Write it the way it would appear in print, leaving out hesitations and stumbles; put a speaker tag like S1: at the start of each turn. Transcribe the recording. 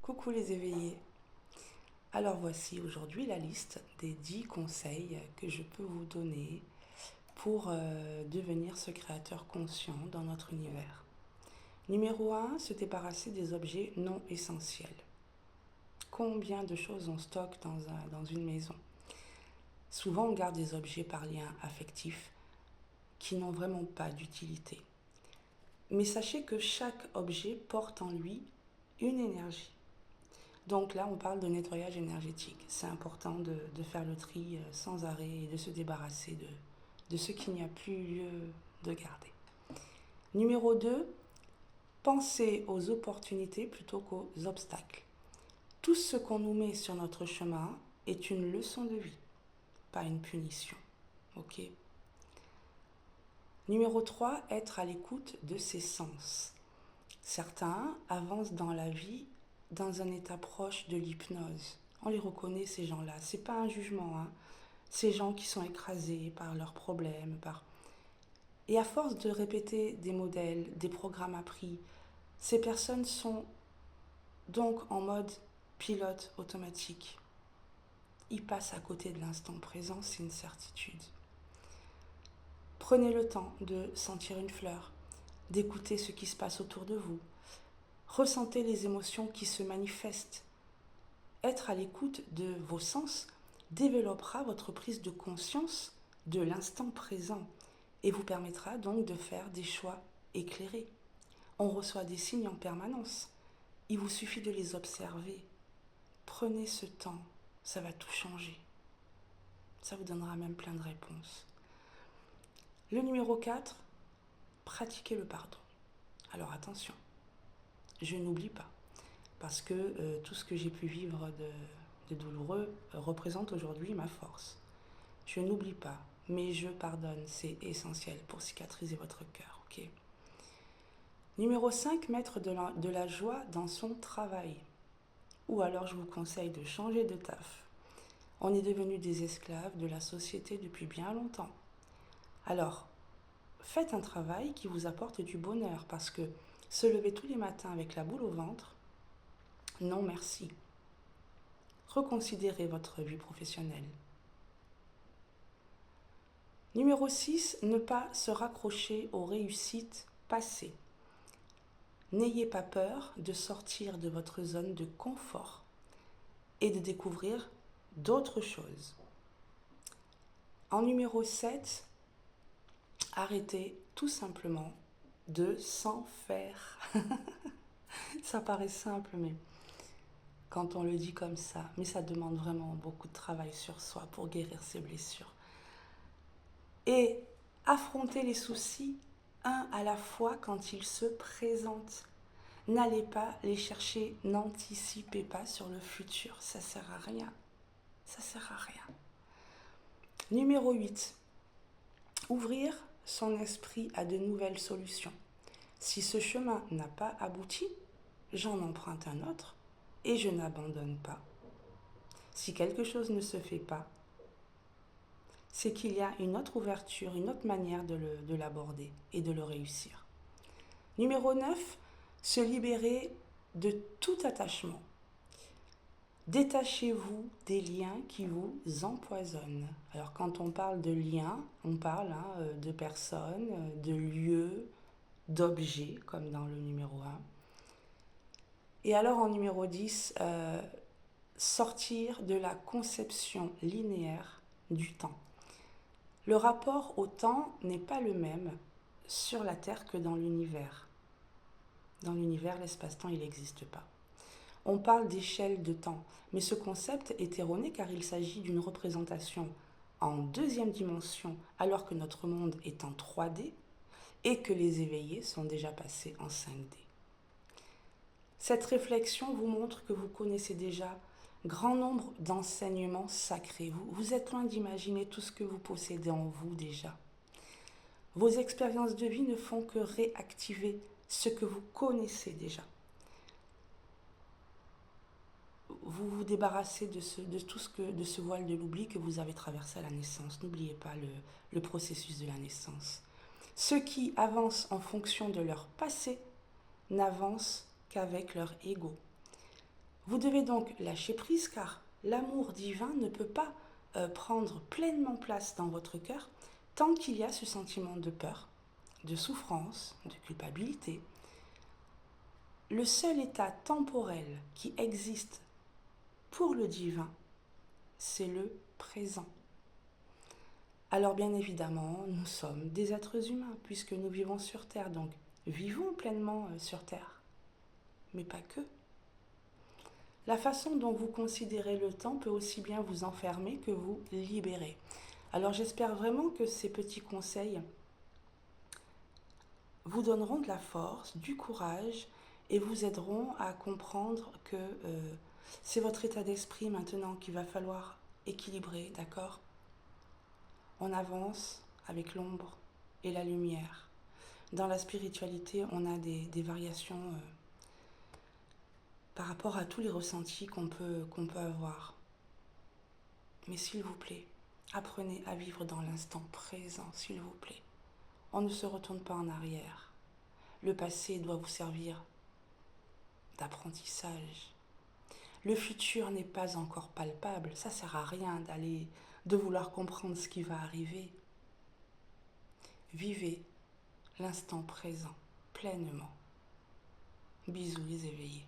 S1: Coucou les éveillés. Alors voici aujourd'hui la liste des 10 conseils que je peux vous donner pour devenir ce créateur conscient dans notre univers. Numéro 1, se débarrasser des objets non essentiels. Combien de choses on stocke dans une maison? Souvent on garde des objets par lien affectif qui n'ont vraiment pas d'utilité. Mais sachez que chaque objet porte en lui une énergie. Donc là, on parle de nettoyage énergétique. C'est important de faire le tri sans arrêt et de se débarrasser de ce qu'il n'y a plus lieu de garder. Numéro 2, pensez aux opportunités plutôt qu'aux obstacles. Tout ce qu'on nous met sur notre chemin est une leçon de vie, pas une punition. Ok? Numéro 3, être à l'écoute de ses sens. Certains avancent dans la vie dans un état proche de l'hypnose. On les reconnaît, ces gens-là. C'est pas un jugement, hein. Ces gens qui sont écrasés par leurs problèmes. Et à force de répéter des modèles, des programmes appris, ces personnes sont donc en mode pilote automatique. Ils passent à côté de l'instant présent, c'est une certitude. Prenez le temps de sentir une fleur, d'écouter ce qui se passe autour de vous. Ressentez les émotions qui se manifestent. Être à l'écoute de vos sens développera votre prise de conscience de l'instant présent et vous permettra donc de faire des choix éclairés. On reçoit des signes en permanence. Il vous suffit de les observer. Prenez ce temps, ça va tout changer. Ça vous donnera même plein de réponses. Le numéro 4, pratiquez le pardon. Alors attention, je n'oublie pas. Parce que tout ce que j'ai pu vivre de douloureux représente aujourd'hui ma force. Je n'oublie pas, mais je pardonne, c'est essentiel pour cicatriser votre cœur. Ok. Numéro 5, mettre de la joie dans son travail. Ou alors je vous conseille de changer de taf. On est devenus des esclaves de la société depuis bien longtemps. Alors, faites un travail qui vous apporte du bonheur parce que se lever tous les matins avec la boule au ventre, non merci. Reconsidérez votre vie professionnelle. Numéro 6, ne pas se raccrocher aux réussites passées. N'ayez pas peur de sortir de votre zone de confort et de découvrir d'autres choses. En numéro 7, arrêtez tout simplement de s'en faire. Ça paraît simple, mais quand on le dit comme ça, mais ça demande vraiment beaucoup de travail sur soi pour guérir ses blessures. Et affronter les soucis un à la fois quand ils se présentent. N'allez pas les chercher, n'anticipez pas sur le futur, ça sert à rien. Ça sert à rien. Numéro 8, ouvrir son esprit à de nouvelles solutions. Si ce chemin n'a pas abouti, j'en emprunte un autre et je n'abandonne pas. Si quelque chose ne se fait pas, c'est qu'il y a une autre ouverture, une autre manière de l'aborder et de le réussir. Numéro 9, se libérer de tout attachement. Détachez-vous des liens qui vous empoisonnent. Alors quand on parle de liens, on parle de personnes, de lieux, d'objets, comme dans le numéro 1. Et alors en numéro 10, sortir de la conception linéaire du temps. Le rapport au temps n'est pas le même sur la Terre que dans l'univers. Dans l'univers, l'espace-temps, il n'existe pas. On parle d'échelle de temps, mais ce concept est erroné car il s'agit d'une représentation en deuxième dimension alors que notre monde est en 3D et que les éveillés sont déjà passés en 5D. Cette réflexion vous montre que vous connaissez déjà grand nombre d'enseignements sacrés. Vous êtes loin d'imaginer tout ce que vous possédez en vous déjà. Vos expériences de vie ne font que réactiver ce que vous connaissez déjà. Vous vous débarrassez de ce voile de l'oubli que vous avez traversé à la naissance. N'oubliez pas le processus de la naissance. Ceux qui avancent en fonction de leur passé n'avancent qu'avec leur ego. Vous devez donc lâcher prise car l'amour divin ne peut pas prendre pleinement place dans votre cœur tant qu'il y a ce sentiment de peur, de souffrance, de culpabilité. Le seul état temporel qui existe pour le divin, c'est le présent. Alors bien évidemment, nous sommes des êtres humains puisque nous vivons sur Terre, donc vivons pleinement sur Terre, mais pas que. La façon dont vous considérez le temps peut aussi bien vous enfermer que vous libérer. Alors j'espère vraiment que ces petits conseils vous donneront de la force, du courage et vous aideront à comprendre que c'est votre état d'esprit maintenant qu'il va falloir équilibrer, d'accord? On avance avec l'ombre et la lumière. Dans la spiritualité, on a des variations par rapport à tous les ressentis qu'on peut avoir. Mais s'il vous plaît, apprenez à vivre dans l'instant présent, s'il vous plaît. On ne se retourne pas en arrière. Le passé doit vous servir d'apprentissage. Le futur n'est pas encore palpable. Ça sert à rien de vouloir comprendre ce qui va arriver. Vivez l'instant présent pleinement. Bisous les éveillés.